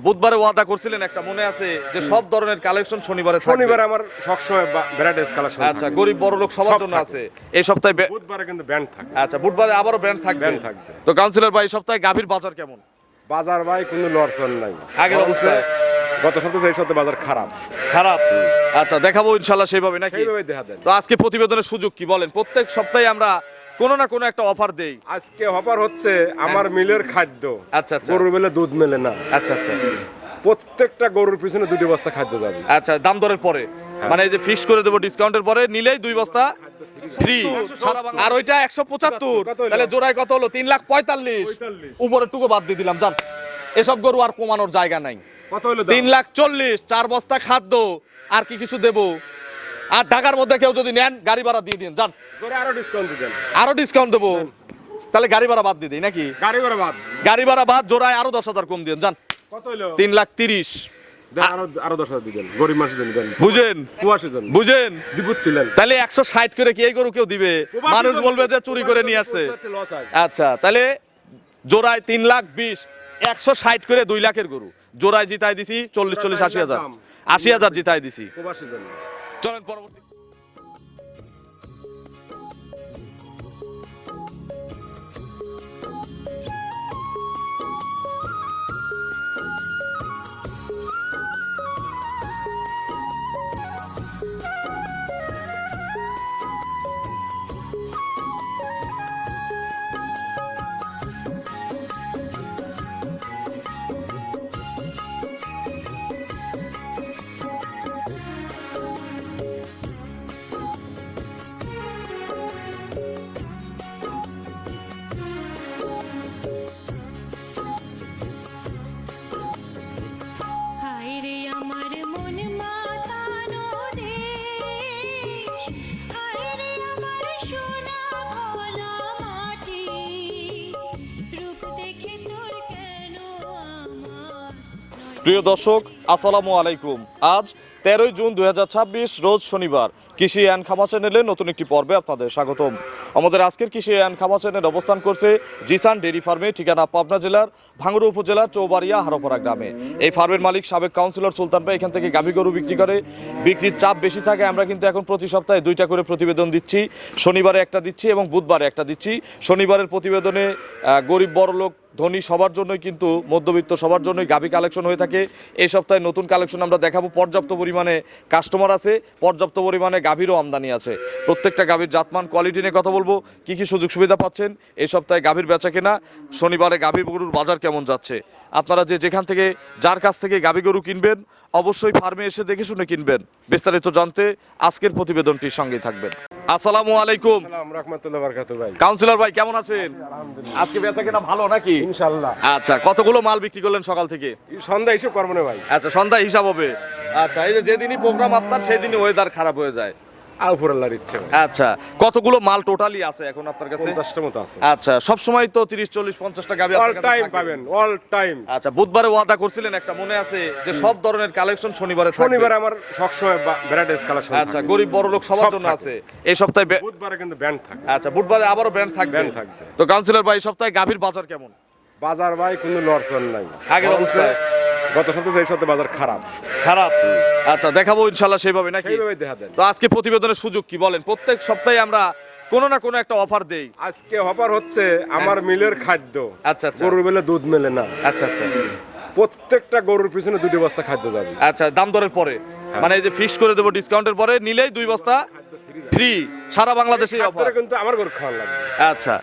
বুধবারে ওয়াদা করছিলেন একটা, মনে আছে যে সব ধরনের কালেকশন শনিবারে থাকবে। শনিবারে আমার সবসময় ভ্যারাইটিস কালেকশন আচ্ছা, গরিব বড় লোক সবার সব জন্য থাকে। আছে এই সপ্তাহে। বুধবারে কিন্তু ব্যান্ড থাকে। আচ্ছা, বুধবারে আবারও ব্র্যান্ড থাকবে। ব্র্যান্ড থাকবে। তো কাউন্সিলর ভাই, এই সপ্তাহে গাভীর বাজার কেমন? বাজার ভাই কোনো লড়ছন নাই আগের অবস্থায়? গত সপ্তাহে এই সপ্তাহে বাজার খারাপ। খারাপ। আচ্ছা, দেখাবো ইনশাল্লাহ সেইভাবে নাকি? সেইভাবে দেখা দেন। তো আজকে প্রতিবেদনের সুযোগ কি বলেন? প্রত্যেক সপ্তাহে আমরা কোনো না কোনো একটা অফার দেই। আজকে অফার হচ্ছে আমার মিলের খাদ্য। আচ্ছা আচ্ছা গরুর বেলে দুধ মেলে না। আচ্ছা আচ্ছা প্রত্যেকটা গরুর পিছনে 2 বস্তা খাদ্য যাবে। আচ্ছা, দাম দরের পরে মানে এই যে ফিক্স করে দেবো, ডিসকাউন্টের পরে নিলেই 2 বস্তা ফ্রি। আর ওইটা 175, কত হলো? তাহলে জোড়ায় কত হলো? 3,45,000। উপরের টুকু বাদ দিয়ে দিলাম, জান এসব গরু আর কমানোর জায়গা নাই। কত হলো? 3,40,000, 4 বস্তা খাদ্য, আর কি কিছু দেবো? আর ঢাকার মধ্যে কেউ যদি নেন গাড়ি ভাড়া দিয়ে দিন, জান জোরে আরো ডিসকাউন্ট দিবেন। আরো ডিসকাউন্ট দেবো। তাহলে গাড়ি ভাড়া বাদ দিয়ে দিই নাকি? গাড়ি ভাড়া বাদ। গাড়ি ভাড়া বাদ, জোড়ায় আরো 10,000 কম দিন, জান কত হলো? 3,30,000। দেন আরো 10,000 দিবেন। গরিব মানুষের জন্য দেন। বুঝেন? কুয়াশের জন্য। বুঝেন? দিবুচ্ছিলেন। তাহলে 160 করে কি এই গরু কেউ দিবে? মানুষ বলবে যে চুরি করে নিয়ে আসছে। আচ্ছা, তাহলে জোড়ায় 3,20,000, 160 করে 2 লাখের গরু জোড়ায় জিতাই দিছি 40-40 80,000। 80,000 জিতাই দিছি। কুয়াশের জন্য। চলেন পরবর্তী। হায়রে আমার মন মাতানো দেশ, হায়রে আমার সোনা ভোলা মাটি, রূপ দেখে তোর কেন আমার। প্রিয় দর্শক, আসসালামু আলাইকুম। আজ 13 জুন 2026, রোজ শনিবার। কৃষি অ্যান্ড খামা চ্যানেলের নতুন একটি পর্বে আপনাদের স্বাগতম। আমাদের আজকের কৃষি অ্যান্ড খামা চ্যানেল অবস্থান করছে জিসান ডেইরি ফার্মে, ঠিকানা পাবনা জেলার ভাঙ্গুড়া উপজেলার চৌবাড়িয়া হারোপাড়া গ্রামে। এই ফার্মের মালিক সাবেক কাউন্সিলর সুলতান ভাই এখান থেকে গাভী গরু বিক্রি করে। বিক্রির চাপ বেশি থাকে, আমরা কিন্তু এখন প্রতি সপ্তাহে 2টা করে প্রতিবেদন দিচ্ছি। শনিবারে একটা দিচ্ছি এবং বুধবারে একটা দিচ্ছি। শনিবারের প্রতিবেদনে গরিব বড়লোক ধনী সবার জন্যই, কিন্তু মধ্যবিত্ত সবার জন্যই গাভী কালেকশন হয়ে থাকে। এই সপ্তাহে নতুন কালেকশন আমরা দেখাবো। পর্যাপ্ত পরিমাণে কাস্টমার আছে, পর্যাপ্ত পরিমাণে গাভীরও আমদানি আছে। প্রত্যেকটা গাভীর জাতমান কোয়ালিটি নিয়ে কথা বলবো, কি কি সুযোগ সুবিধা পাচ্ছেন এই সপ্তাহে গাভীর বেচা কেনা, শনিবারে গাভীর গরুর বাজার কেমন যাচ্ছে। আপনারা যে যেখান থেকে যার কাছ থেকে গাভী গরু কিনবেন অবশ্যই ফার্মে এসে দেখে শুনে কিনবেন। বিস্তারিত জানতে আজকের প্রতিবেদনটির সঙ্গেই থাকবেন। আসসালামু আলাইকুম। আসসালামু রাহমাতুল্লাহি ওয়া বারাকাতুহু ভাই। কাউন্সিলর ভাই কেমন আছেন? আজকে বেচা কেনা ভালো নাকি? ইনশাআল্লাহ। আচ্ছা, কতগুলো মাল বিক্রি করলেন সকাল থেকে? এই সন্ধ্যা হিসেব করব না ভাই। আচ্ছা, সন্ধ্যা হিসাব হবে। আচ্ছা, এই যে যেদিনই প্রোগ্রাম আপনার সেদিনই ওয়েদার খারাপ হয়ে যায়। উপর আল্লাহর ইচ্ছে ভাই। আচ্ছা, কতগুলো মাল টোটালি আছে এখন আপনার কাছে? 50টা মতো আছে। আচ্ছা, সব সময় তো 30-40-50টা গাভী অল আপনার কাছে টাইম থাকে? পাবেন, অল টাইম। আচ্ছা, বুধবারে ওয়াদা করছিলেন একটা, মনে আছে যে সব ধরনের কালেকশন শনিবারে থাকবে। শনিবারে আমার সবসময় ভ্যারাইটিস কালেকশন থাকে। আচ্ছা, গরিব বড় লোক সবার সব জন্য থাকে। আছে এই সপ্তাহে। বুধবারে কিন্তু ব্যান্ড থাকে। আচ্ছা, বুধবারে আবারও ব্র্যান্ড থাকবে। ব্র্যান্ড থাকবে। তো কাউন্সিলর ভাই, এই সপ্তাহে গাভীর বাজার কেমন? বাজার ভাই কোনো লড়ছন নাই আগের অবস্থায়? গত সপ্তাহে এই সপ্তাহে বাজার খারাপ। খারাপ। আচ্ছা, দেখাবো ইনশাল্লাহ সেইভাবে নাকি? সেইভাবে দেখা দেন। তো আজকে প্রতিবেদনের সুযোগ কি বলেন? প্রত্যেক সপ্তাহে আমরা কোনো না কোনো একটা অফার দেই। আজকে অফার হচ্ছে আমার মিলের খাদ্য। আচ্ছা আচ্ছা গরুর বেলে দুধ মেলে না। আচ্ছা আচ্ছা প্রত্যেকটা গরুর পিছনে 2 বস্তা খাদ্য যাবে। আচ্ছা, দাম দরের পরে মানে এই যে ফিক্স করে দেবো, ডিসকাউন্টের পরে নিলেই 2 বস্তা ফ্রি। সারা বাংলাদেশে অফার। খাদ্যটা কিন্তু আমার গরু খাওয়ান লাগবে। আচ্ছা,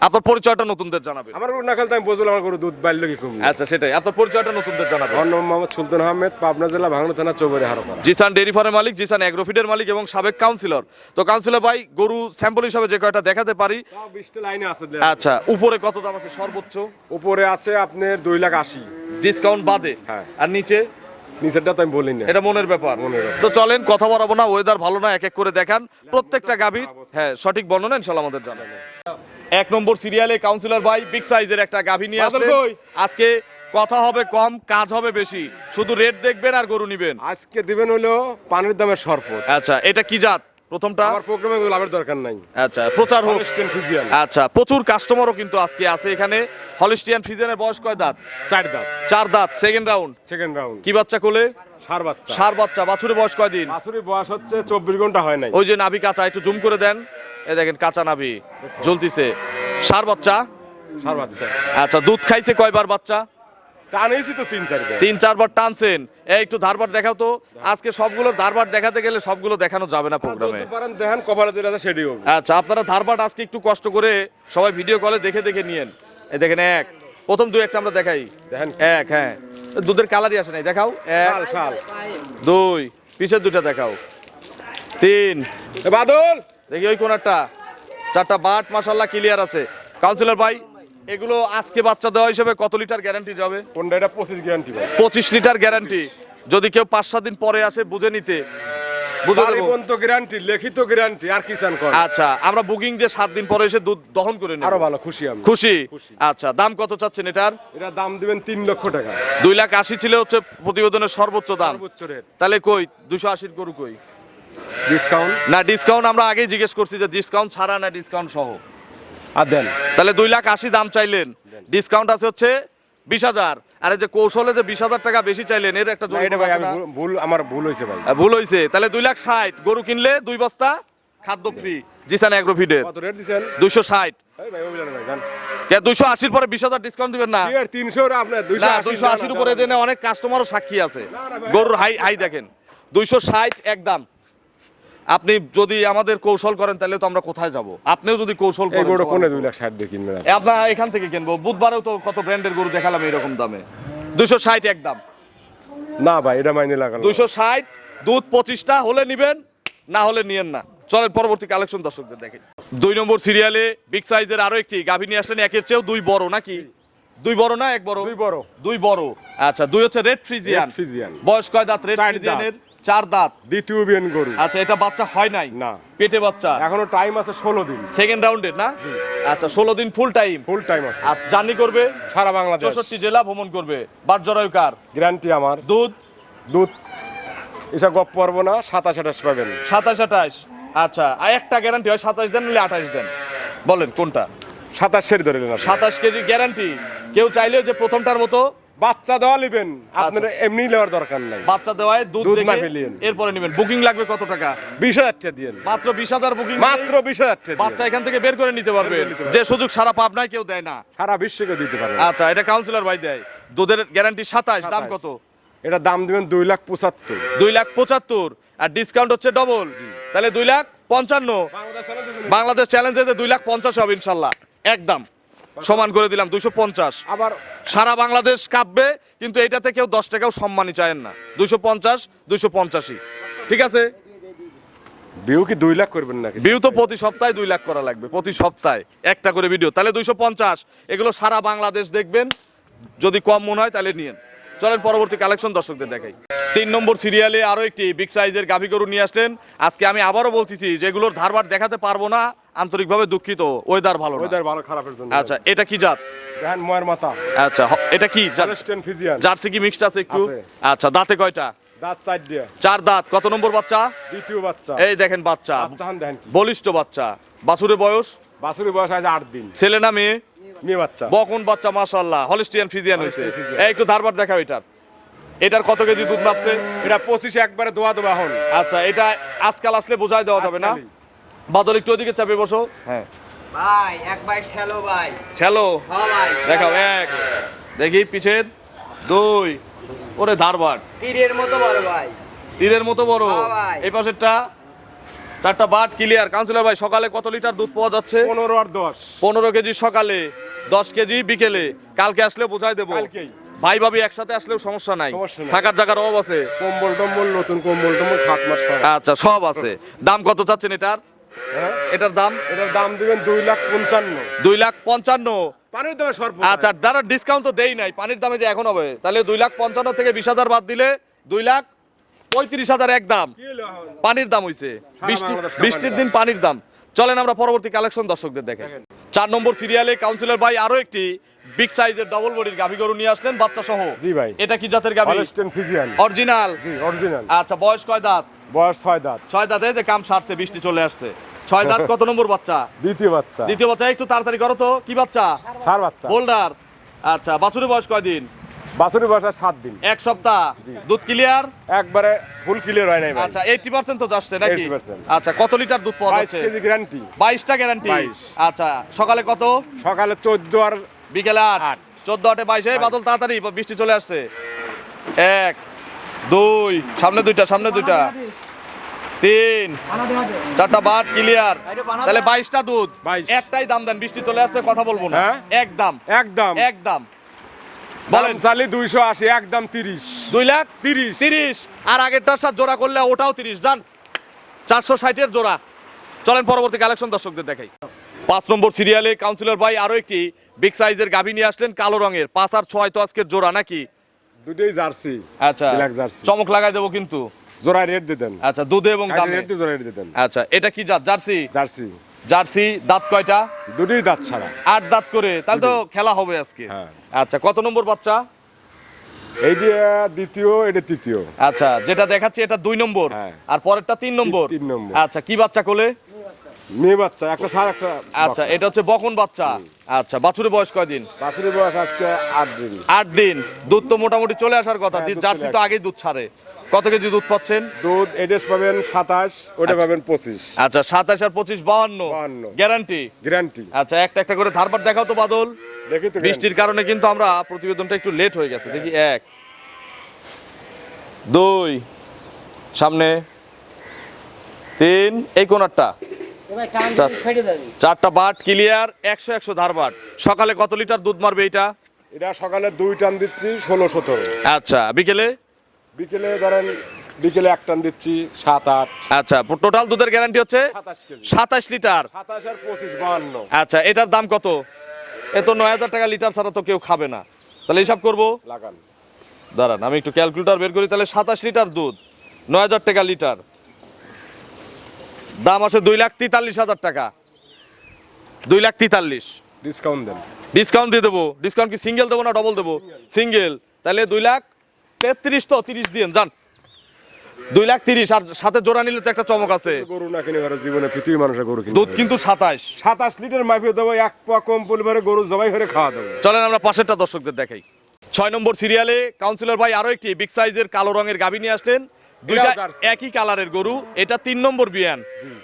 আপনার পরিচয়টা নতুনদের জানাবেন। আমার গরু না খেলতে আমি বুঝলাম আমার গরু দুধ বাড়লো কি কম। আচ্ছা, সেটাই, আপনার পরিচয়টা নতুনদের জানাবেন। আমার নাম মোহাম্মদ সুলতান আহমেদ, পাবনা জেলা ভাঙড়া থানা চৌবাড়িয়া হারোপাড়া। জিসান ডেইরি ফার্মের মালিক, জিসান অ্যাগ্রোফিডের মালিক এবং সাবেক কাউন্সিলর। তো কাউন্সিলর ভাই, গরু স্যাম্পল হিসাবে যে কয়টা দেখাতে পারি। 20টা লাইনে আছে। আচ্ছা, উপরে কত দাম আছে সর্বোচ্চ? উপরে আছে আপনার 2,80,000 ডিসকাউন্ট বাদে। হ্যাঁ। আর নিচে? নিচেরটা তো আমি বলি না। এটা মনের ব্যাপার। মনের ব্যাপার। তো চলেন কথা বাড়াবো না, ওয়েদার ভালো না, এক এক করে দেখান প্রত্যেকটা গাভীর। হ্যাঁ, সঠিক বর্ণনা ইনশাআল্লাহ আমাদের জানাবেন। 1 নম্বর সিরিয়ালে কাউন্সিলর ভাই বিগ সাইজের একটা গাভী নিয়ে আসছেন। আজকে কথা হবে কম, কাজ হবে বেশি। শুধু রেট দেখবেন আর গরু নিবেন। আজকে দিবেন হলো পানির দামের শরবত। আচ্ছা, এটা কি জাত? প্রথমটা আমার প্রোগ্রামে লাভের দরকার নাই। আচ্ছা প্রচার হোক। হলস্টিয়ান ফ্রিজিয়ান আচ্ছা প্রচুর কাস্টমারও কিন্তু আজকে আছে এখানে। হলিস্টিয়ান ফ্রিজিয়ানের বয়স কয় দাঁত? 4 দাঁত, 4 দাঁত, সেকেন্ড রাউন্ড। Second round. কি বাচ্চা কোলে? সার বাচ্চা। সার বাচ্চা। বাছুরের বয়স কয় দিন? বাছুরের বয়স হচ্ছে 24 ঘন্টা হয় নাই। ওই যে নাভি কাঁচা, একটু জুম করে দেন, এই দেখেন কাঁচা নাভি জ্বলতিছে। সার বাচ্চা। সার বাচ্চা। আচ্ছা দুধ খাইছে কয়বার বাচ্চা? টানেছি তো 3-4 বার। 3-4 বার টানছেন। এই একটু ধারবার দেখাও তো। আজকে সবগুলোর ধারবার দেখাতে গেলে সবগুলো দেখানো যাবে না প্রোগ্রামে। বলতে পারেন দেখেন কভারে যেটা আছে সেটাই হবে। আচ্ছা আপনারা ধারবার আজকে একটু কষ্ট করে সবাই ভিডিও কলে দেখে দেখে নিয়েন। এই দেখেন এক, প্রথম দুই একটা আমরা দেখাই। দেখেন এক, হ্যাঁ দুধের কালারই আসে নাই, দেখাও। এক, শাল শাল। দুই, পিছের দুইটা দেখাও। তিন, এ বাদল দেখি ওই কোনারটা। চারটা বাট মাশাআল্লাহ ক্লিয়ার আছে। কাউন্সিলর ভাই এগুলো আজকে বাচ্চা দেওয়া হিসেবে কত লিটার গ্যারান্টি যাবে? কোনটা? এটা 25 গ্যারান্টি ভাই। 25 লিটার গ্যারান্টি। যদি কেউ 5-7 দিন পরে আসে বুঝে নিতে, বুঝে দেবো। বাড়িবন্ত গ্যারান্টি, লিখিত গ্যারান্টি, আর কি চান কোন? আচ্ছা আমরা বুকিং দিয়ে 7 দিন পরে এসে দুধ দহন করে নেব। আরো ভালো, খুশি আমি। খুশি? আচ্ছা দাম কত চাচ্ছেন এটার? এটা দাম দিবেন 3 লক্ষ টাকা। 2,80,000 ছিল হচ্ছে প্রতিবেদনের সর্বোচ্চ দাম। সর্বোচ্চ রেট। তাহলে কই 280 গরু কই? ডিসকাউন্ট না ডিসকাউন্ট আমরা আগেই জিজ্ঞেস করছি যে ডিসকাউন্ট ছাড়া না ডিসকাউন্ট সহ। আর দেন। তাহলে 2,80,000 দাম চাইলেন, ডিসকাউন্ট আছে হচ্ছে 20,000। আর এই যে কৌশলে যে 20,000 টাকা বেশি চাইলেন এর একটা না, এটা ভাই আমি আমার ভুল হয়েছে ভাই। ভুল হয়েছে। তাহলে 2,60,000 গরু কিনলে 2 বস্তা খাদ্য ফ্রি জিসান এগ্রো ফিডের। কত রেট দিবেন? 260। এই ভাই অভিযান ভাই জান। 280 পরে 20,000 ডিসকাউন্ট দিবেন না? কি আর 300 এর আপনি না 280 280 উপরে জেনে অনেক কাস্টমারও সাক্ষী আছে। না, ভাই। গরুর হাই হাই দেখেন 260 একদম। আপনি যদি আমাদের কৌশল করেন তাহলে তো আমরা কোথায় যাব? আপনিও যদি কৌশল এই করেন গরু সবার কোনে মতো। 2,60,000 দিয়ে কিনবেন? আপনার এখান থেকে কিনবো। বুধবারেও তো কত ব্র্যান্ডের গরু দেখালাম এইরকম দামে। 260 একদম। না ভাই এটা মাইনে লাগানো। 260 দুধ 25টা হলে নিবেন, না হলে নিয়েন না। চলেন পরবর্তী কালেকশন দর্শকদের দেখেন। 2 নম্বর সিরিয়ালে বিগ সাইজের আরো একটি গাভী নিয়ে আসলেন, একের চেয়েও 2 বড় নাকি? 2 বড় না এক বড়? 2 বড়। 2 বড়। আচ্ছা 2 হচ্ছে রেড ফ্রিজিয়ান। Red Friesian. বয়স কয় দাঁত রেড 4 দাঁত। ফ্রিজিয়ানের? 4 দাঁত। দ্বিতীয় বিয়ান গরু। আচ্ছা এটা বাচ্চা হয় নাই? না। পেটে বাচ্চা। এখনো টাইম আছে 16 দিন। সেকেন্ড রাউন্ডের না? আচ্ছা 16 দিন ফুল টাইম। ফুল টাইম আছে। আর জার্নি করবে সারা বাংলাদেশ 64 জেলা ভ্রমণ করবে। বাট জরায়ু কার? গ্যারান্টি আমার। দুধ দুধ এসব গপ পারবো না, 27-28 পাবেন। 27-28। আচ্ছা আর একটা গ্যারান্টি হয় 27 দেন নাহলে 28 দেন, বলেন কোনটা? 27 ধরে নেন। 27 কেজি গ্যারান্টি। কেউ চাইলেও যে প্রথমটার মতো বাচ্চা দেওয়া নেবেন, আপনার এমনি নেওয়ার দরকার নাই। বাচ্চা দেওয়ায় দুধ দুধ দেখে মাপে নিয়েন। এরপরে নেবেন। বুকিং লাগবে কত টাকা? 20,000 টাকা দিয়েন। মাত্র 20,000 বুকিং। মাত্র 20,000 টাকা বাচ্চা এখান থেকে বের করে নিতে পারবে, বের করে নিতে পারবে। যে সুযোগ সারা পাবনায় কেউ দেয় না। সারা বিশ্বকে দিতে পারবেন। আচ্ছা এটা কাউন্সিলর ভাই দেয়। দুধের গ্যারান্টি 27। দাম কত? এটা দাম দিবেন 2,75,000। 2,75,000 আর ডিসকাউন্ট হচ্ছে ডবল, তাহলে 2,55,000। বাংলাদেশ চ্যালেঞ্জে যে 2,50,000 হবে ইনশাল্লাহ একদম সমান করে দিলাম। 250 আবার সারা বাংলাদেশ কাঁপবে, কিন্তু এটাতে কেউ 10 টাকাও সম্মানী চায়েন না। 250 285 ঠিক আছে। বিউ কি 2 লাখ করবেন নাকি? ভিউ তো প্রতি সপ্তাহে 2 লাখ করা লাগবে, প্রতি সপ্তাহে একটা করে ভিডিও, তাহলে 250। এগুলো সারা বাংলাদেশ দেখবেন, যদি কম মনে হয় তাহলে নিয়েন। চলেন পরবর্তী কালেকশন দর্শকদের দেখাই। 3 নম্বর সিরিয়ালে আরো একটি বিগ সাইজের গাভী গরু নিয়ে আসলেন। আজকে আমি আবারও বলতেছি যেগুলোর ধারবার দেখাতে পারবো না, আন্তরিকভাবে দুঃখিত, ওয়েদার ভালো না। ওয়েদার ভালো খারাপের জন্য। আচ্ছা এটা কি জাত? দেখেন ময়ের মাথা। আচ্ছা এটা কি জাত? Holstein Friesian. জার্সি কি মিক্সড আছে একটু? আছে। আচ্ছা দাঁতে কয়টা? দাঁত 4 দিয়ে। 4 দাঁত। কত নম্বর বাচ্চা? দ্বিতীয় বাচ্চা। এই দেখেন বাচ্চা, বাচ্চা হান দেখেন কি। বলিষ্ঠ বাচ্চা। বাছুরের বয়স? বাছুরের বয়স আছে 8 দিন। ছেলে না মেয়ে? মেয়ে বাচ্চা। বকন বাচ্চা মাশাআল্লাহ, হলিস্টিয়ান ফ্রিজিয়ান হয়েছে। Holstein Friesian. এই একটু ধারবার দেখাও এটার। এটার কত কেজি দুধ নাপছে? এটা 25 একবারে দোয়া দোয়া হন। আচ্ছা এটা আজকাল আসলে বোঝাই দেওয়া যাবে না। আজকালই। বাদল একটু ওদিকে চাপে বসো। হ্যাঁ ভাই এক ভাই শ্যালো ভাই। চলো হ্যাঁ ভাই দেখাও। এক দেখি পিছের 2 ওরে ধারবার তীরের মতো বড় ভাই। তীরের মতো বড়। হ্যাঁ ভাই। এই পাশেরটা 4টা বাট ক্লিয়ার। কাউন্সিলর ভাই সকালে কত লিটার দুধ পাওয়া যাচ্ছে? 15 আর 10। 15 কেজি সকালে, 10 কেজি বিকেলে। কালকে আসলে বোঝাই দেবো। কালকেই। ভাই ভাবি একসাথে আসলেও সমস্যা নাই, সমস্যা নাই। থাকার জায়গার অভাব আছে। কম্বল টম্বল নতুন কম্বল টম্বল খাট মাট সব। আচ্ছা সব আছে। দাম কত চাচ্ছেন এটার? হ্যাঁ এটার দাম এটার দাম দিবেন 2,55,000। 2,55,000। পানির দামে সর্ব। আচ্ছা দ্বারা ডিসকাউন্ট তো দেই নাই, পানির দামে যে এখন হবে, তাহলে 2,55,000 থেকে 20,000 বাদ দিলে 2,35,000 একদম কি হলো এখন? পানির দাম হইছে। বাংলাদেশ বৃষ্টির দিন পানির দাম। চলেন আমরা পরবর্তী কালেকশন দর্শকদের দেখেন। 4 নম্বর সিরিয়ালে কাউন্সিলর ভাই আরো একটি বিগ সাইজের ডবল বডির গাভী গরু নিয়ে আসলেন বাচ্চা সহ। জি ভাই। এটা কি জাতের গাভী? Holstein Friesian. অরিজিনাল। জি অরিজিনাল। আচ্ছা, বয়স কয় দাঁত? বয়স 6 দাঁত। 6 দাঁতে যে কাম সারছে, বৃষ্টি চলে আসছে। 6 দাঁত, কত নম্বর বাচ্চা? দ্বিতীয় বাচ্চা। দ্বিতীয় বাচ্চা। একটু তাড়াতাড়ি করো তো, কি বাচ্চা? সার বাচ্চা। বোল্ডার। আচ্ছা, বাছুরের বয়স কয়দিন? বাছুরের বয়স 7 দিন। এক সপ্তাহ। দুধ ক্লিয়ার? একবারে ফুল ক্লিয়ার হয় নাই ভাই। আচ্ছা, 80% তো যাচ্ছে নাকি? 80% আচ্ছা, কত লিটার দুধ পাওয়া 22 যাচ্ছে? KG guarantee. 22টা গ্যারান্টি। 22 আচ্ছা, সকালে কত? সকালে 14 আর বিকেলে 8। 14 8 22। এই বাদল তাড়াতাড়ি, বৃষ্টি চলে আসছে। 1 2, সামনে দুইটা, সামনে দুইটা, 3 4টা বাট ক্লিয়ার। তাহলে 22টা দুধ। 22 একটাই দাম দেন, বৃষ্টি চলে আসছে, কথা বলবো না। হ্যাঁ? একদম একদম একদম বলেন বলেন। চালি 280, একদম 30। 2 লাখ 30। 30। আর আগেরটার সাথে জোড়া করলে ওটাও 30। জান 460 এর জোড়া। চলেন পরবর্তী কালেকশন দর্শকদের দেখাই। 5 নম্বর সিরিয়ালে কাউন্সিলর ভাই আরো একটি বিগ সাইজের গাভী নিয়ে আসলেন, কালো রঙের। 5 আর 6 তো আজকের জোড়া নাকি? দুটোই জার্সি। আচ্ছা, ব্ল্যাক জার্সি। চমক লাগাই দেবো কিন্তু। জোড়া রেট দিতেন। আচ্ছা, দুধে এবং দামে। রেট দিয়ে জোড়া রেট দিতেন। আচ্ছা, এটা কি জাত? জার্সি। জার্সি। জার্সি। দাঁত কয়টা? দুটোই দাঁত ছাড়া। 8 দাঁত করে, তাহলে তো খেলা হবে আজকে। হ্যাঁ। আচ্ছা, কত নম্বর বাচ্চা? এই যে দ্বিতীয়, এটা তৃতীয়। আচ্ছা, যেটা দেখাচ্ছি এটা 2 নম্বর। হ্যাঁ। আর পরেরটা 3 নম্বর। 3 নম্বর। আচ্ছা, কি বাচ্চা কোলে? মেয়ে বাচ্চা, একটা সার একটা। আচ্ছা, এটা হচ্ছে বকন বাচ্চা। আচ্ছা, বাছুরের বয়স কয়দিন? বাছুরের বয়স আজকে 8 দিন। 8 দিন। দুধ তো মোটামুটি চলে আসার কথা। হ্যাঁ, দুধ জার্সি চলে তো আগেই দুধ ছাড়ে। কত কেজি দুধ পাচ্ছেন? দুধ এডেস পাবেন 27, ওটা পাবেন 25। আচ্ছা, 27 আর 25 52 52 গ্যারান্টি। গ্যারান্টি। আচ্ছা, একটা একটা করে ধারবার দেখাও তো বাদল। দেখি তো বৃষ্টির কারণে কিন্তু আমরা প্রতিবেদনটা একটু লেট হয়ে গেছে। দেখি 1 2, সামনে 3, এই কোণারটা 4টা বাট ক্লিয়ার, 100 ধারবাট। সকালে কত লিটার দুধ মারবে এটা? এটা সকালে 2 টান দিচ্ছি 16 17। আচ্ছা, বিকেলে? বিকেলে ধরেন বিকেলে 1 টান দিচ্ছি 7 8। আচ্ছা, টোটাল দুধের গ্যারান্টি হচ্ছে 27 কেজি। 27 লিটার। 27 আর 25 52। আচ্ছা, এটার দাম কত? এ তো 9000 টাকা লিটার ছাড়া তো কেউ খাবে না। তাহলে হিসাব করবো, লাগান। দাঁড়ান আমি একটু ক্যালকুলেটর বের করি। তাহলে 27 লিটার দুধ, 9000 টাকা লিটার, দাম আছে 2,43,000 টাকা। 2,43,000 ডিসকাউন্ট দেন। ডিসকাউন্ট দিয়ে দেবো। ডিসকাউন্ট কি সিঙ্গেল দেবো না ডবল দেবো? সিঙ্গেল। তাহলে 2,33,000 তো 30 দিন যান। 2,30,000 আর সাথে জোড়া নিলে তো একটা চমক আছে। গরু না কিনে ঘরে জীবনে পৃথিবীর মানুষের গরু কিনে। দুধ কিন্তু 27। 27 লিটার মাইপে দেবো, 1 পা কম পরিবারে গরু জবাই করে খাওয়া দেবো। চলেন আমরা পাশেরটা দর্শকদের দেখাই। 6 নম্বর সিরিয়ালে কাউন্সিলর ভাই আরো একটি বিগ সাইজের কালো রঙের গাভী নিয়ে আসলেন। দুইটা জার্সি। একই কালারের গরু। এটা 3 নম্বর বিয়ান,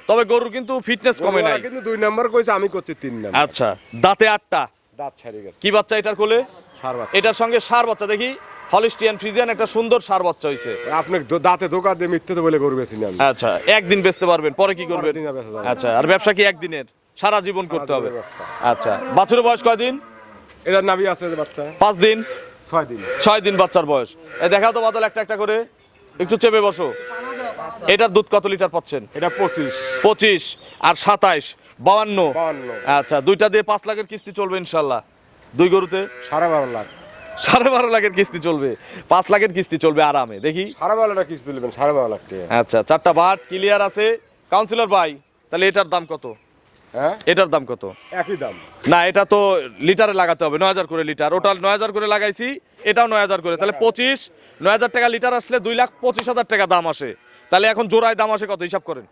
তবে গরুর কিন্তু ফিটনেস কমে নাই। কিন্তু 2 নাম্বার কইছে, আমি করছি 3 নাম্বার। আচ্ছা, দাঁতে 8টা। দাঁত ছাড়িয়ে গেছে। কি বাচ্চা এটার কোলে? সার বাচ্চা। এটার সঙ্গে সার বাচ্চা। দেখি, হলিস্টিয়ান ফ্রিজিয়ান একটা সুন্দর সার বাচ্চা হইছে। আপনি দাঁতে ধোকা দিয়ে মিথ্যে তো বলে গরু বেশি না। আচ্ছা, একদিন বেচতে পারবেন, পরে কি করবেন? পরের দিন আর বেচা যাবে না। আচ্ছা, আর ব্যবসা কি একদিনের? সারা জীবন করতে হবে। জীবনের ব্যবসা। আচ্ছা, বাছুরের বয়স কয়দিন? এটা নাভি আছে যে বাচ্চা 5 দিন। 6 দিন। 6 দিন বাচ্চার বয়স। এ দেখাও তো বাদল একটা একটা করে, একটু চেপে বসো। এটার দুধ কত লিটার পাচ্ছেন? এটা 25 25 আর 27 52। 52। আচ্ছা, দুইটা দিয়ে 5 লাখের কিস্তি চলবে ইনশাল্লাহ। দুই গরুতে 12.5 লাখ। 12.5 লাখের কিস্তি চলবে, 5 লাখের কিস্তি চলবে আরামে। দেখি। 12.5 লাখ কিস্তি তুলবেন, 12.5 লাখ টাকা। আচ্ছা, 4টা বাট ক্লিয়ার আছে। কাউন্সিলর ভাই, তাহলে এটার দাম কত? হ্যাঁ, এটার দাম কত? একই দাম। না, এটা তো লিটারে লাগাতে হবে, 9000 করে লিটার। ওটা 9000 করে লাগাইছি, এটাও 9000 করে। তাহলে 25, 9000 টাকা লিটার আসলে 2,25,000 টাকা দাম আসে। তাহলে এখন জোড়ায় দাম আসে কত? হিসাব করেন।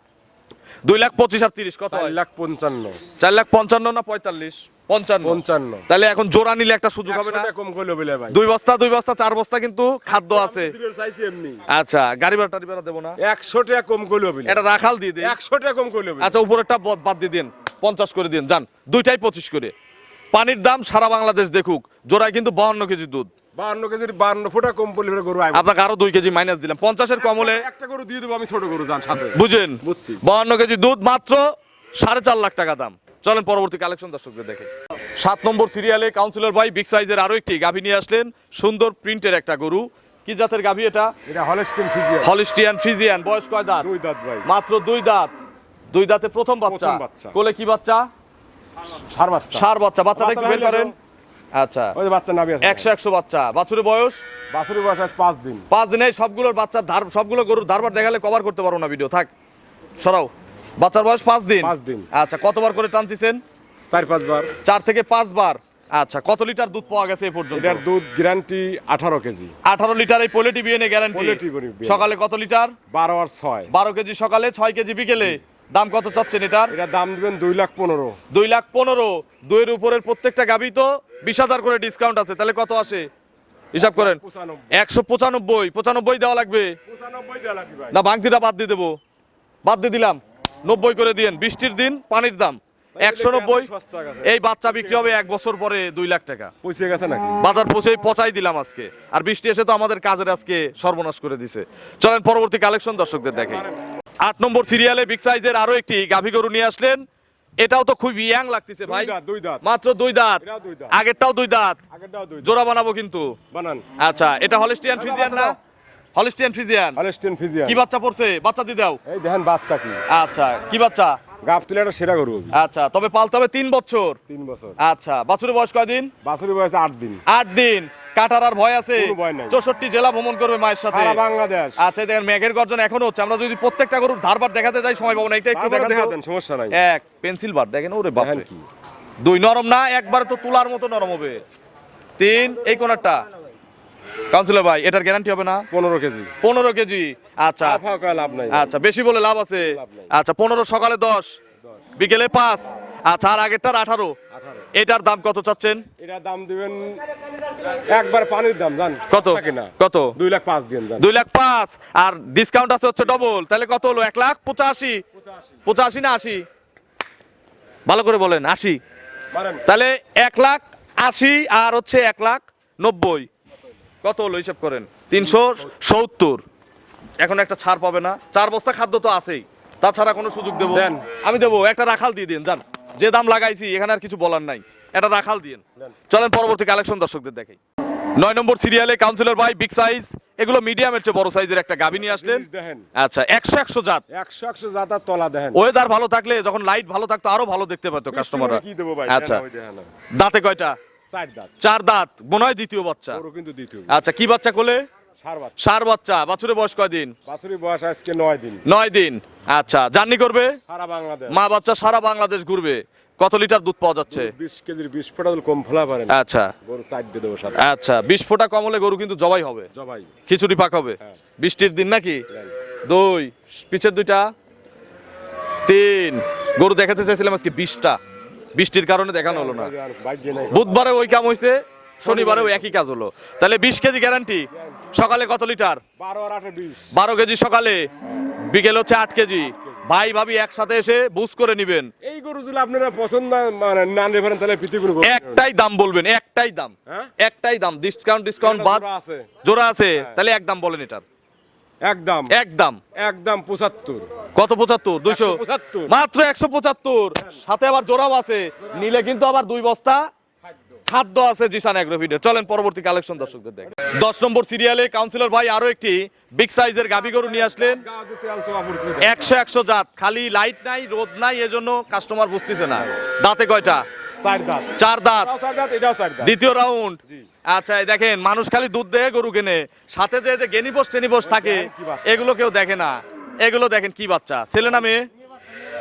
2,25,000 আর 30 কত হয়? 4,55,000। 4,55,000 না 45? 55। 55। তাহলে এখন জোড়া নিলে একটা সুযোগ হবে না? 100 টাকা কম কইলো বলে ভাই। 2 বস্তা 2 বস্তা 4 বস্তা কিন্তু খাদ্য আছে। দিবের চাইছি এমনি। আচ্ছা, গাড়ি ভাড়া টাড়ি ভাড়া দেবো না? 100 টাকা কম কইলো বলে। এটা রাখাল দিয়ে দিন। 100 টাকা কম কইলো বলে। আচ্ছা, উপরেরটা বাদ দিয়ে দিন, 50 করে দিন যান। দুইটাই 25 করে। পানির দাম সারা বাংলাদেশ দেখুক, জোড়ায় কিন্তু 52 কেজি দুধ। 52 কেজির 52 ফুটা কম পড়লে গরু আইব। আপনাকে আরো 2 কেজি মাইনাস দিলাম। 50-এর কম হলে একটা গরু দিয়ে দেবো আমি, ছোট গরু জান সাথে। বুঝেন? বুঝছি। 52 কেজি দুধ, মাত্র 4.5 লাখ টাকা দাম। চলেন পরবর্তী কালেকশন দর্শকদের দেখে। 7 নম্বর সিরিয়ালে কাউন্সিলর ভাই বিগ সাইজের আরো একটি গাভী নিয়ে আসলেন। সুন্দর প্রিন্টের একটা গরু। কি জাতের গাভী এটা? এটা হলস্টিন ফ্রিজিয়ান। Holstein Friesian. বয়স কয় দাঁত? 2 দাঁত ভাই। মাত্র 2 দাঁত। 2 দাঁতে প্রথম বাচ্চা। প্রথম বাচ্চা। কোলে কি বাচ্চা? সার বাচ্চা। সার বাচ্চা। বাচ্চাটা একটু বের করেন। আচ্ছা, ওই যে বাচ্চা নাভি আছে। 100 বাচ্চা। বাছুরের বয়স? বাছুরের বয়স আজ 5 দিন। 5 দিনে সবগুলোর বাচ্চার ধার, সবগুলো গরুর ধারবার দেখালে কভার করতে পারো না ভিডিও। থাক, সরাও। বাচ্চার বয়স 5 দিন। 5 দিন। আচ্ছা, কতবার করে টানতেছেন? 4-5 বার। 4 থেকে 5 বার। আচ্ছা, কত লিটার দুধ পাওয়া গেছে এ পর্যন্ত? এটার দুধ গ্যারান্টি 18 কেজি। 18 লিটার এই পোলেটি বিএনএ গ্যারান্টি। পোলেটি বিএনএ। সকালে কত লিটার? 12 আর 6। 12 কেজি সকালে, 6 কেজি বিকেলে। দাম কত চাচ্ছেন এটার? এটা দাম দিবেন 2,15,000। 2,15,000। দুইয়ের উপরের প্রত্যেকটা গাবি তো 20,000 করে ডিসকাউন্ট আছে, তাহলে কত আসে হিসাব করেন? 195। 95 দেওয়া লাগবে 95 দেওয়া লাগবে ভাই। না, ভাঙতিটা বাদ দিয়ে দেবো। বাদ দিয়ে দিলাম, 90 করে দিয়েন। বৃষ্টির দিন, পানির দাম 190। সস্তা গেছে। এই বাচ্চা বিক্রি হবে 1 বছর পরে 2 লাখ টাকা। পয়সা গেছে নাকি? বাজার পচাই দিলাম আজকে। আর বৃষ্টি এসে তো আমাদের কাজের আজকে সর্বনাশ করে দিছে। চলেন পরবর্তী কালেকশন দর্শকদের দেখে। 8 নম্বর সিরিয়ালে বিগ সাইজের আরো একটি গাভী গরু নিয়ে আসলেন। এটাও তো খুব ইয়াং লাগতেছে ভাই। দুই দাঁত। মাত্র 2 দাঁত। এটাও 2 দাঁত। আগেরটাও 2 দাঁত। আগেরটাও 2 দাঁত। জোড়া বানাবো কিন্তু। বানান। আচ্ছা, এটা হলিস্টিয়ান ফ্রিজিয়ান না? Holstein Friesian. Holstein Friesian. কি বাচ্চা পড়ছে? বাচ্চা দিয়ে দাও। এই দেখেন বাচ্চা কি। আচ্ছা, কি বাচ্চা? গাব তুলে একটা সেরা গরু হবে। আচ্ছা, তবে পালতে হবে 3 বছর। 3 বছর। আচ্ছা, বাছুরের বয়স কয়দিন? বাছুরের বয়স 8 দিন। 8 দিন। কাটার আর ভয় আছে? কোনো ভয় নাই। 64 জেলা ভ্রমণ করবে মায়ের সাথে। সারা বাংলাদেশ। আচ্ছা, দেখেন মেঘের গর্জন এখনো হচ্ছে। আমরা যদি প্রত্যেকটা গরুর ধারবার দেখাতে যাই সময় পাবো না। এটা একটু তারপরে দেখা দেখান দেন, তো। সমস্যা নাই। এক পেন্সিল বার দেখেন, ওরে বাপ দেখেন রে। কি। 2 নরম না, একবারে তো তুলার মতো নরম হবে। 3 এই কোনারটা। কাউন্সিলর ভাই, এটার গ্যারান্টি হবে না? 15 কেজি। 15 কেজি। আচ্ছা ফাঁকা লাভ নাই। আচ্ছা, বেশি বলে লাভ আছে। আচ্ছা, 15 সকালে 10 বিকেলে 5। আচ্ছা, আর আগেরটার 18। এটার দাম কত চাচ্ছেন? এটা দাম দিবেন একবার পানির দাম জান কত? কিনা কত? 2,05,000 দিন জান। 2,05,000। আর ডিসকাউন্ট আছে হচ্ছে ডবল, তাহলে কত হলো? 1,85,000। 85 না 80? ভালো করে বলেন। 80। মারেন। তাহলে 1,80,000 আর হচ্ছে 1,90,000। কত হলো হিসাব করেন? 370। এখন একটা ছাড় পাবে না? 4 বস্তা খাদ্য তো আছেই, তাছাড়া কোনো সুযোগ দেবো? দেন। আমি দেবো। একটা রাখাল দিয়ে দিন জান। যে দাম লাগাইছি এখানে আর কিছু বলার নাই, এটা রাখাল দিন। চলেন পরবর্তী কালেকশন দর্শকদের দেখাই। 9 নম্বর সিরিয়ালে কাউন্সিলর ভাই বিগ সাইজ, এগুলো মিডিয়ামের চেয়ে বড় সাইজের একটা গাভী নিয়ে আসলেন। জিনিস দেখেন। আচ্ছা, 100 জাত। 100 জাতার তলা দেখেন। ওয়েদার ভালো থাকলে, যখন লাইট ভালো থাকতো আরো ভালো দেখতে পেতো কাস্টমাররা। কি দেবো ভাই? আচ্ছা, ওই দেখেন না। দাঁতে কয়টা? 4 দাঁত। 4 দাঁত। মনে হয় দ্বিতীয় বাচ্চা। গরু কিন্তু দিতে হবে। আচ্ছা, কি বাচ্চা কোলে? সার বাচ্চা। সার বাচ্চা। বাছুরের বয়স কয়দিন? বাছুরের বয়স আজকে 9 দিন। 9 দিন। আচ্ছা, জার্নি করবে? সারা বাংলাদেশ। মা বাচ্চা সারা বাংলাদেশ ঘুরবে। কত লিটার দুধ পাওয়া যাচ্ছে? 20 কেজির 20 ফোঁটা কম ফলা পারেন। আচ্ছা গরু 4 দিয়ে দেবো সাথে। আচ্ছা, 20 ফোঁটা কম হলে গরু কিন্তু জবাই হবে, জবাই। খিচুড়ি পাক হবে। হ্যাঁ। বৃষ্টির দিন নাকি? 2 পিছের 2টা 3। গরু দেখাতে চাইছিলাম আজকে 20টা, বৃষ্টির কারণে দেখানো হলো না। বাইক দিয়ে নাই। বুধবারে ওই কাম হইছে, শনিবারেও একই কাজ হলো। তাহলে 20 কেজি গ্যারান্টি। সকালে কত লিটার? 12 আর 8 20। 12 কেজি সকালে, বিকেল হচ্ছে 8 কেজি। ভাই ভাবি একসাথে এসে বুঝ করে নিবেন। এই গরু যদি আপনারা পছন্দ মানে না নেবেন তাহলে পৃথিবীর গরু। একটাই দাম বলবেন, একটাই দাম। হ্যাঁ? একটাই দাম। ডিসকাউন্ট বাদ। জোড়া আছে। জোড়া আছে, তাহলে এক দাম বলেন এটার। একদম একদম। একদম 75। কত? 75? 200? 175 মাত্র 175। সাথে আবার জোড়াও আছে, নিলে কিন্তু আবার 2 বস্তা খাদ্য আছে জিসান অ্যাগ্রোফিডে। চলেন পরবর্তী কালেকশন দর্শকদের দেখেন। 10 নম্বর সিরিয়ালে কাউন্সিলর ভাই আরো একটি বিগ সাইজের গাভী গরু নিয়ে আসলেন। গাজু তেল চোয়া পড়তে দেন। 100 জাত। খালি লাইট নাই, রোদ নাই, এজন্য কাস্টমার বুঝতেছে না। দাঁতে কয়টা? 4 দাঁত। 4 দাঁত। এটাও 4 দাঁত, এটাও 4 দাঁত। দ্বিতীয় রাউন্ড। জি। আচ্ছা, এই দেখেন মানুষ খালি দুধ দেয় গরু কেনে, সাথে যে যে গেনিবোস টেনিবোস থাকে কি বাচ্চা? এগুলো কেউ দেখে না। এগুলো দেখেন কি বাচ্চা, ছেলে না মেয়ে?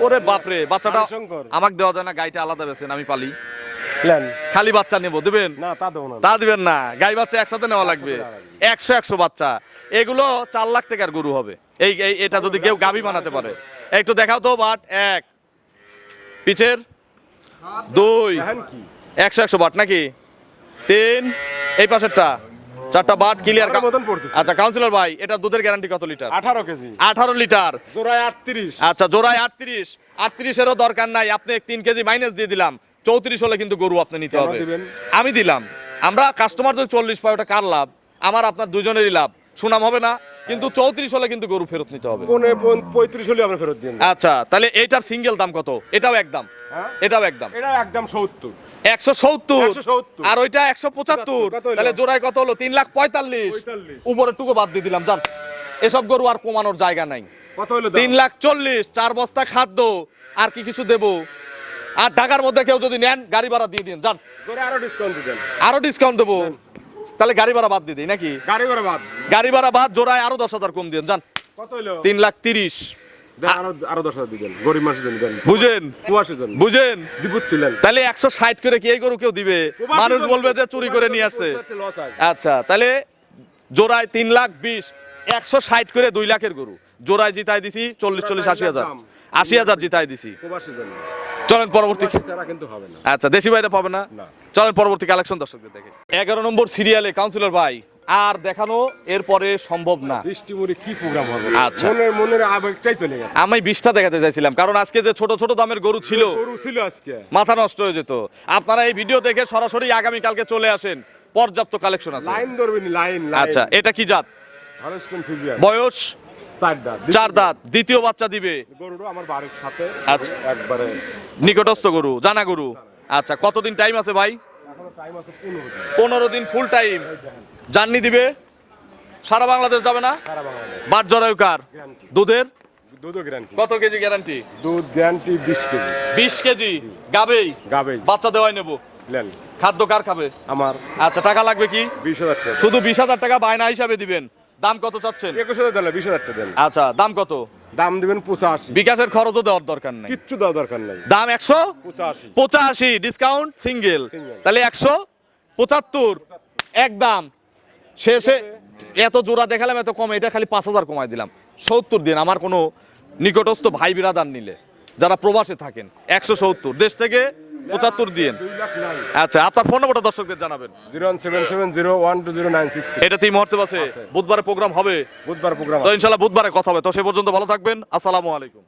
ওরে বাপরে, বাচ্চাটা শঙ্কর। আমাকে দেওয়া যায় না? গাইটা আলাদা বেছেন, আমি পালি। প্ল্যান। খালি বাচ্চা নেবো, দেবেন? না তা দেবো না। তা দিবেন না, গাই বাচ্চা একসাথে নেওয়া লাগবে। নেওয়া লাগবে। 100 বাচ্চা। এগুলো 4 লাখ টাকার গরু হবে। এটা যদি কেউ গাভী বানাতে পারে। একটু দেখাও তো বাট। 1 পিছের 2 দেখেন কি 100 বাট নাকি? 3 এই পাশেরটা 4টা বাট ক্লিয়ার। আমার মতন পড়তেছে। আচ্ছা কাউন্সিলর ভাই, এটা দুধের গ্যারান্টি কত লিটার? 18 কেজি। 18 লিটার। জোড়ায় 38। আচ্ছা, জোড়ায় 38। 38-এরও দরকার নাই, আপনি 3 কেজি মাইনাস দিয়ে দিলাম। 34 হলে কিন্তু গরু আপনি নিতে কেন হবে। দিবেন? আমি দিলাম। আমরা কাস্টমার যদি 40 পায় ওটা কার লাভ? আমার আপনার দুজনেরই লাভ। সুনাম হবে না? কিন্তু 34 হলে কিন্তু গরু ফেরত নিতে হবে। 35 হলে আপনি ফেরত দিন। আচ্ছা, তাহলে এইটার সিঙ্গেল দাম কত? এটাও একদম। হ্যাঁ? এটাও একদম। এটা একদম 70। 170। 170 আর ওইটা 175। কত হলো? তাহলে জোড়ায় কত হলো? 3,45,000। 45 উপরের টুকু বাদ দিয়ে দিলাম, যান। এসব গরু আর কমানোর জায়গা নাই। কত হলো? 3,40,000। 4 বস্তা খাদ্য, আর কি কিছু দেবো? আর ঢাকার মধ্যে কেউ যদি নেন গাড়ি ভাড়া দিয়ে দিন, যান। জোরে আরো ডিসকাউন্ট দিবেন। আরো ডিসকাউন্ট দেবো। তাহলে গাড়ি ভাড়া বাদ দিয়ে দিই নাকি? গাড়ি করে বাদ। গাড়ি ভাড়া বাদ, জোড়ায় আরো 10,000 কম দিন, যান। কত হলো? 3,30,000। দেন আরো 10,000 দিবেন গরিব মানুষের জন্য দেন বুঝেন কুয়াশের জন্য বুঝেন দিবুচ্ছিলেন তাহলে 160 করে কি এই গরু কেউ দিবে? মানুষ বলবে যে চুরি করে নিয়ে আসছে। লস আছে আচ্ছা তাহলে জোড়ায় 3,20,000, 160 করে 2 লাখের গরু জোড়ায় জিতাই দিছি 40-80 হাজার, 80,000 জিতাই দিছি। কুয়াশের জন্য চলেন পরবর্তী। ছাড়া কিন্তু হবে না। আচ্ছা দেশি বাইরে পাবে না। না। চলেন পরবর্তী কালেকশন দর্শকদের দেখে। 11 নম্বর সিরিয়ালে কাউন্সিলর ভাই আর দেখানো এরপরে সম্ভব না। বৃষ্টি মুড়ি কি প্রোগ্রাম হবে? আচ্ছা। মনের আবেগটাই চলে গেছে। আমি 20টা দেখাতে চাইছিলাম কারণ আজকে যে ছোট ছোট দামের গরু ছিল গরু ছিল আজকে। মাথা নষ্ট হয়ে যেত। আপনারা এই ভিডিও দেখে সরাসরি আগামী কালকে চলে আসেন, পর্যাপ্ত কালেকশন আছে। লাইন ধরবেন লাইন। আচ্ছা এটা কি জাত? Holstein Friesian. বয়স 4 দাঁত। 4 দাঁত, দ্বিতীয় বাচ্চা দিবে। গরুটা আমার বাড়ির সাথে আচ্ছা। একবারে নিকটস্থ গরু, জানা গরু। আচ্ছা কতদিন টাইম আছে ভাই? এখনো টাইম আছে 15 দিন। 15 দিন ফুল টাইম জার্নি দিবে। সারা বাংলাদেশ যাবে না? সারা বাংলাদেশ। বাট জরায়ু কার? গ্যারান্টি। দুধের দুধও গ্যারান্টি। কত কেজি গ্যারান্টি? দুধ গ্যারান্টি 20 কেজি। 20 কেজি গাবেই গাবে বাচ্চা দেওয়াই নেব। নেন। খাদ্য কার খাবে? আমার আচ্ছা টাকা লাগবে কি? 20,000 টাকা। শুধু 20,000 টাকা বায়না হিসাবে দিবেন। দাম কত চাচ্ছেন? 21,000 দেন, 20,000 টাকা দেন। আচ্ছা দাম কত? দাম দিবেন 85। বিকাশের খরচও দেওয়ার দরকার নাই। কিচ্ছু দেওয়া দরকার নাই। দাম 85। 185 ডিসকাউন্ট সিঙ্গেল। Single। তাহলে 175 একদম শেষে। এত জোড়া দেখালাম এত কম, এটা খালি 5,000 কমাই দিলাম। 70 দিন আমার কোনো নিকটস্থ ভাই বিরাদার নিলে যারা প্রবাসে থাকেন 170, দেশ থেকে 75 দিন। 2 লাখ নাই। আচ্ছা আপনার ফোন নম্বরটা দর্শকদের জানাবেন। 01770120963। এটাতেই মুহূর্তে আছে। বুধবারে প্রোগ্রাম হবে। বুধবার প্রোগ্রাম তো ইনশাআল্লাহ বুধবারে কথা হবে। তো সে পর্যন্ত ভালো থাকবেন। আসসালামু আলাইকুম।